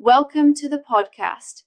Welcome to the podcast.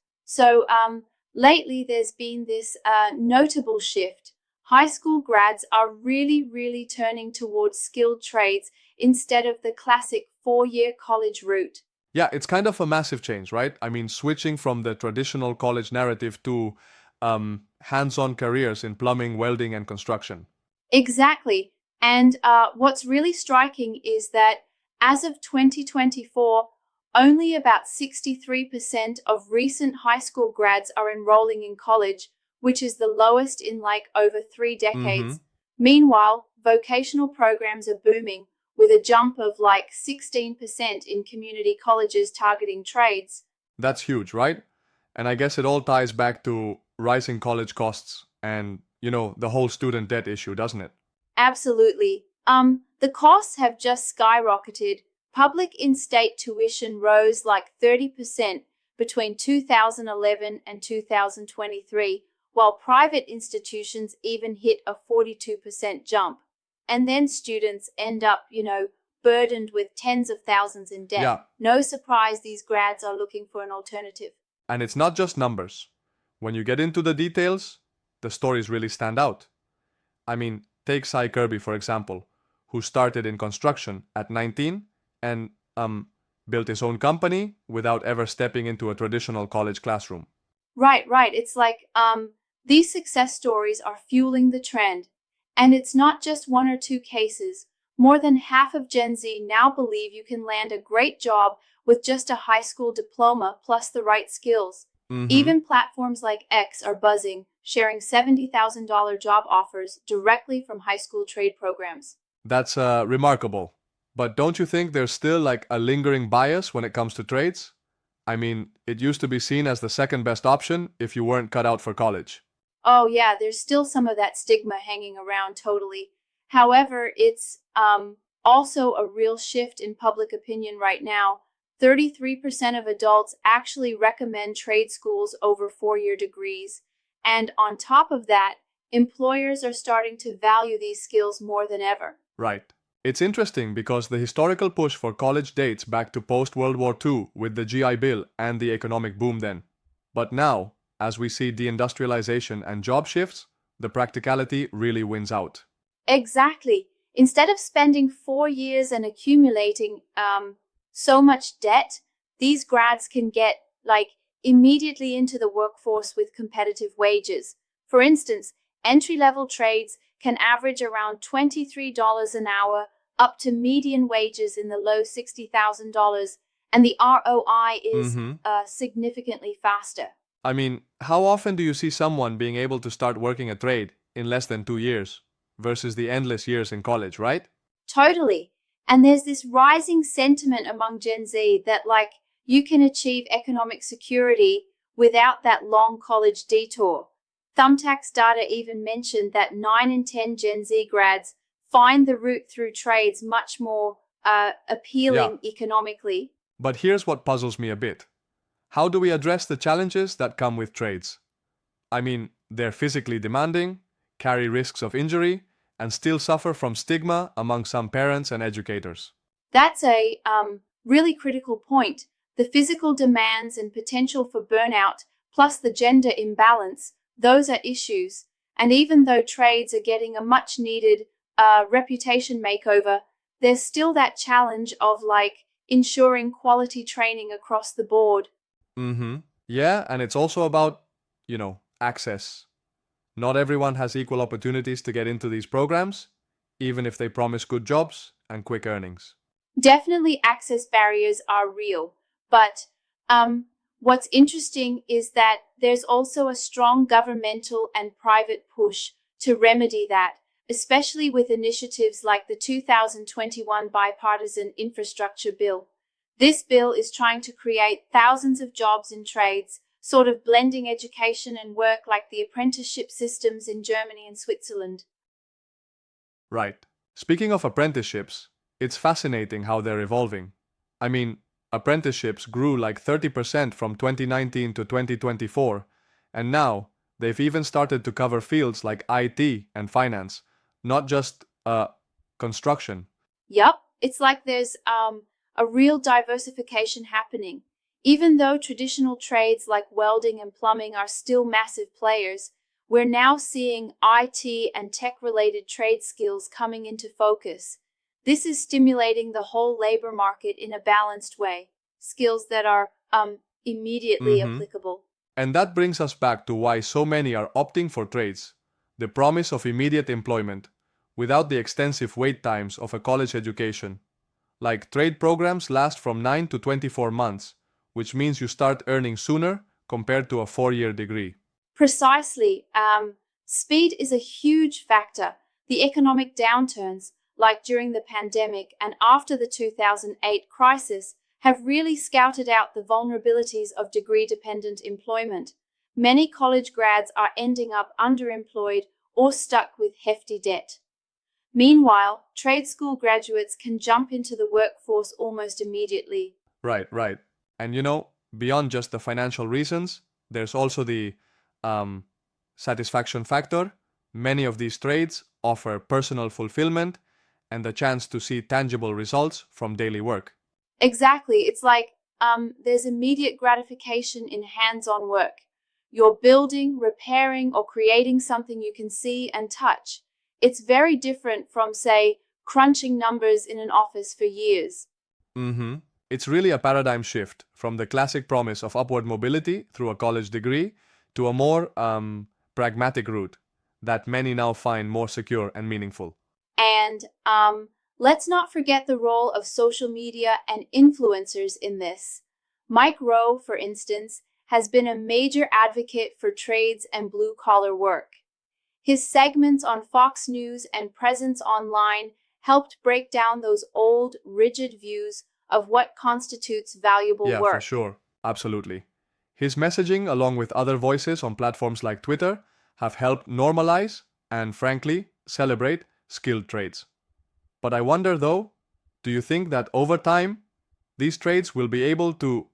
Lately there's been this notable shift. High school grads are really turning towards skilled trades instead of the classic 4-year college route. Yeah, it's kind of a massive change, right? I mean, switching from the traditional college narrative to hands-on careers in plumbing, welding, and construction. Exactly. And what's really striking is that as of 2024, only about 63% of recent high school grads are enrolling in college, which is the lowest in like over 3 decades. Mm-hmm. Meanwhile, vocational programs are booming with a jump of like 16% in community colleges targeting trades. That's huge, right? And I guess it all ties back to rising college costs and, the whole student debt issue, doesn't it? Absolutely. The costs have just skyrocketed. Public in-state tuition rose like 30% between 2011 and 2023, while private institutions even hit a 42% jump. And then students end up, burdened with tens of thousands in debt. Yeah, No surprise these grads are looking for an alternative. and it's not just numbers. When you get into the details, the stories really stand out. I mean, take Cy Kirby, for example, who started in construction at 19 and built his own company without ever stepping into a traditional college classroom. Right. It's like these success stories are fueling the trend. And it's not just one or two cases. More than half of Gen Z now believe you can land a great job with just a high school diploma plus the right skills. Mm-hmm. Even platforms like X are buzzing, sharing $70,000 job offers directly from high school trade programs. That's remarkable. But don't you think there's still like a lingering bias when it comes to trades? I mean, it used to be seen as the second best option if you weren't cut out for college. Oh, yeah, there's still some of that stigma hanging around totally. However, it's also a real shift in public opinion right now. 33% of adults actually recommend trade schools over 4-year degrees. And on top of that, employers are starting to value these skills more than ever. Right. It's interesting because the historical push for college dates back to post World War II with the GI Bill and the economic boom then. But now, as we see deindustrialization and job shifts, the practicality really wins out. Exactly. Instead of spending 4 years and accumulating so much debt, these grads can get like immediately into the workforce with competitive wages. For instance, entry-level trades can average around $23 an hour up to median wages in the low $60,000, and the ROI is Mm-hmm. significantly faster. I mean, how often do you see someone being able to start working a trade in less than 2 years versus the endless years in college, right? Totally. And there's this rising sentiment among Gen Z that like you can achieve economic security without that long college detour. Thumbtack's data even mentioned that 9 in 10 Gen Z grads find the route through trades much more Yeah, appealing economically. but here's what puzzles me a bit. How do we address the challenges that come with trades? I mean, they're physically demanding, carry risks of injury, and still suffer from stigma among some parents and educators. That's a really critical point. The physical demands and potential for burnout, plus the gender imbalance, those are issues. And even though trades are getting a much needed reputation makeover, there's still that challenge of like ensuring quality training across the board. Mm-hmm. Yeah, and it's also about, access. Not everyone has equal opportunities to get into these programs, even if they promise good jobs and quick earnings. Definitely access barriers are real, but what's interesting is that there's also a strong governmental and private push to remedy that, especially with initiatives like the 2021 Bipartisan Infrastructure Bill. This bill is trying to create thousands of jobs in trades, sort of blending education and work like the apprenticeship systems in Germany and Switzerland. Right. Speaking of apprenticeships, it's fascinating how they're evolving. I mean, apprenticeships grew like 30% from 2019 to 2024, and now they've even started to cover fields like IT and finance, not just construction. Yup, it's like there's a real diversification happening. Even though traditional trades like welding and plumbing are still massive players, we're now seeing IT and tech-related trade skills coming into focus. This is stimulating the whole labor market in a balanced way, skills that are immediately Mm-hmm. applicable. And that brings us back to why so many are opting for trades. The promise of immediate employment, without the extensive wait times of a college education. Like trade programs last from 9 to 24 months, which means you start earning sooner compared to a 4-year degree. Precisely. Speed is a huge factor. The economic downturns, like during the pandemic and after the 2008 crisis, have really scouted out the vulnerabilities of degree-dependent employment. Many college grads are ending up underemployed or stuck with hefty debt. Meanwhile, trade school graduates can jump into the workforce almost immediately. Right, right. And beyond just the financial reasons, there's also the um, satisfaction factor. Many of these trades offer personal fulfillment and the chance to see tangible results from daily work. Exactly. It's like there's immediate gratification in hands-on work. You're building, repairing, or creating something you can see and touch. It's very different from, say, crunching numbers in an office for years. Mm-hmm. It's really a paradigm shift from the classic promise of upward mobility through a college degree to a more pragmatic route that many now find more secure and meaningful. And let's not forget the role of social media and influencers in this. Mike Rowe, for instance, has been a major advocate for trades and blue-collar work. His segments on Fox News and presence online helped break down those old, rigid views of what constitutes valuable Yeah, for work. sure. Absolutely. His messaging, along with other voices on platforms like Twitter, have helped normalize and, frankly, celebrate skilled trades. But I wonder though, do you think that over time, these trades will be able to,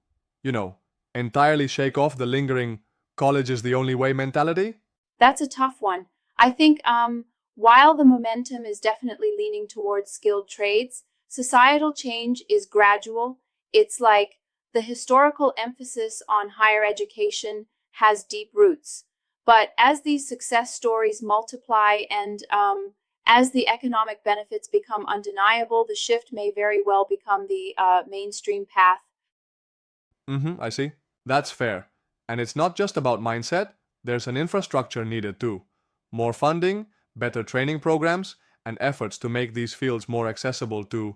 you know, entirely shake off the lingering college is the only way mentality? That's a tough one. I think while the momentum is definitely leaning towards skilled trades, societal change is gradual. It's like the historical emphasis on higher education has deep roots. But as these success stories multiply and as the economic benefits become undeniable, the shift may very well become the mainstream path. Mm-hmm, I see. That's fair. And it's not just about mindset, there's an infrastructure needed too. More funding, better training programs, and efforts to make these fields more accessible to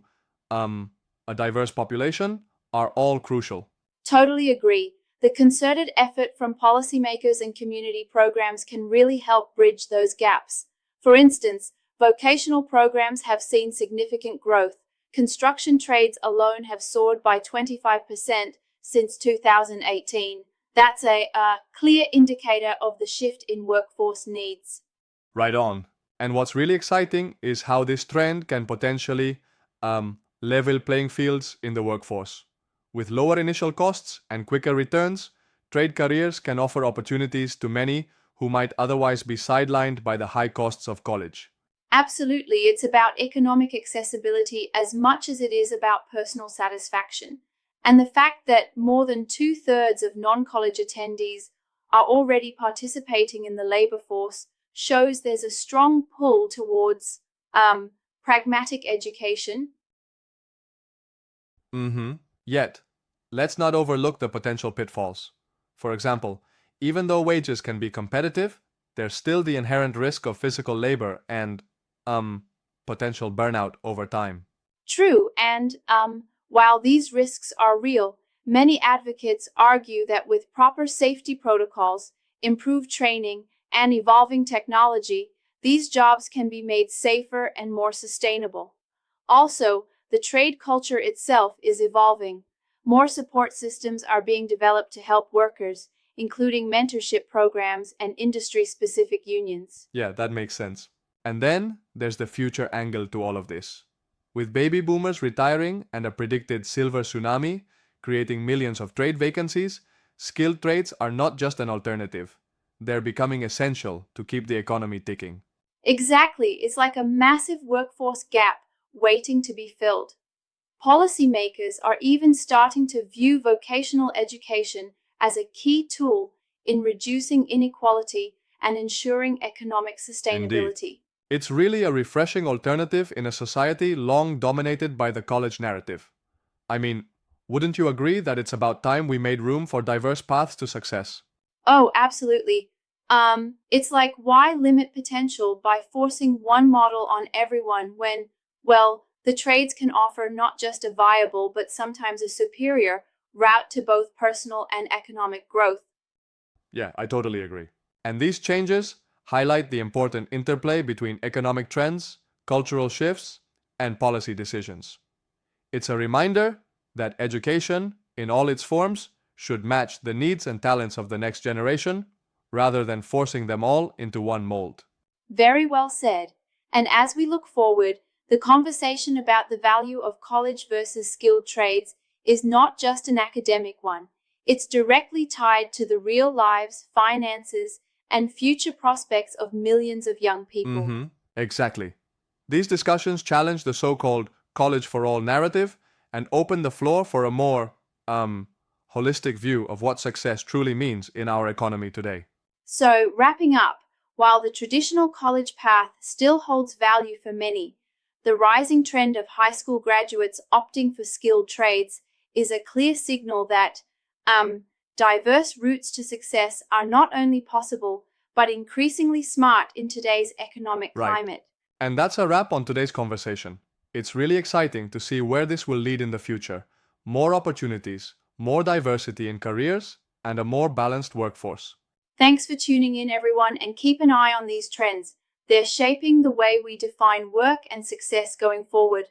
um, a diverse population are all crucial. Totally agree. The concerted effort from policymakers and community programs can really help bridge those gaps. For instance, vocational programs have seen significant growth. Construction trades alone have soared by 25% since 2018. That's a clear indicator of the shift in workforce needs. Right on. And what's really exciting is how this trend can potentially level playing fields in the workforce. With lower initial costs and quicker returns, trade careers can offer opportunities to many who might otherwise be sidelined by the high costs of college. Absolutely, it's about economic accessibility as much as it is about personal satisfaction. And the fact that more than two-thirds of non-college attendees are already participating in the labor force shows there's a strong pull towards pragmatic education. Mm-hmm. Yet, let's not overlook the potential pitfalls. For example, even though wages can be competitive, there's still the inherent risk of physical labor and, um, potential burnout over time. True, and while these risks are real, many advocates argue that with proper safety protocols, improved training, and evolving technology, these jobs can be made safer and more sustainable. Also, the trade culture itself is evolving. More support systems are being developed to help workers, including mentorship programs and industry-specific unions. Yeah, that makes sense. And then there's the future angle to all of this. With baby boomers retiring and a predicted silver tsunami creating millions of trade vacancies, skilled trades are not just an alternative. They're becoming essential to keep the economy ticking. Exactly, it's like a massive workforce gap waiting to be filled. Policymakers are even starting to view vocational education as a key tool in reducing inequality and ensuring economic Indeed. sustainability. It's really a refreshing alternative in a society long dominated by the college narrative. I mean, wouldn't you agree that it's about time we made room for diverse paths to success? Oh, absolutely. It's like, why limit potential by forcing one model on everyone when, well, the trades can offer not just a viable but sometimes a superior route to both personal and economic growth. Yeah, I totally agree. And these changes highlight the important interplay between economic trends, cultural shifts, and policy decisions. It's a reminder that education, in all its forms, should match the needs and talents of the next generation rather than forcing them all into one mold. Very well said. And as we look forward, the conversation about the value of college versus skilled trades is not just an academic one. It's directly tied to the real lives, finances, and future prospects of millions of young people. Exactly. These discussions challenge the so-called college for all narrative and open the floor for a more, holistic view of what success truly means in our economy today. So, wrapping up, while the traditional college path still holds value for many, the rising trend of high school graduates opting for skilled trades is a clear signal that diverse routes to success are not only possible, but increasingly smart in today's economic Right. climate. And that's a wrap on today's conversation. It's really exciting to see where this will lead in the future. More opportunities, more diversity in careers, and a more balanced workforce. Thanks for tuning in, everyone, and keep an eye on these trends. They're shaping the way we define work and success going forward.